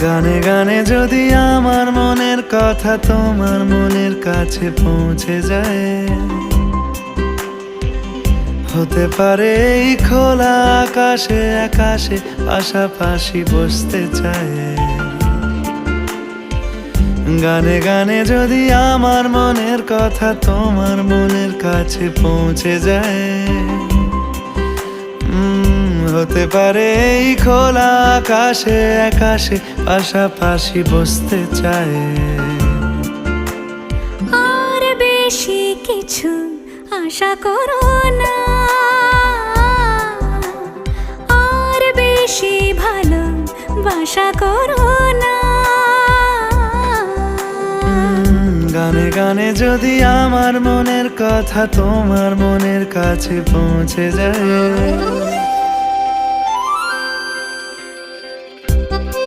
গানে গানে যদি আমার মনের কথা তোমার মনের কাছে পৌঁছে যায়, হতে পারে এই খোলা আকাশে আকাশে পাশাপাশি বসতে চায়। গানে গানে যদি আমার মনের কথা তোমার মনের কাছে পৌঁছে যায়, হতে পারে এই খোলা আকাশে আকাশে পাশাপাশি বসতে চায়। আর বেশি কিছু আশা করো না, আর বেশি ভালোবাসা করো না। গানে গানে যদি আমার মনের কথা তোমার মনের কাছে পৌঁছে যায়,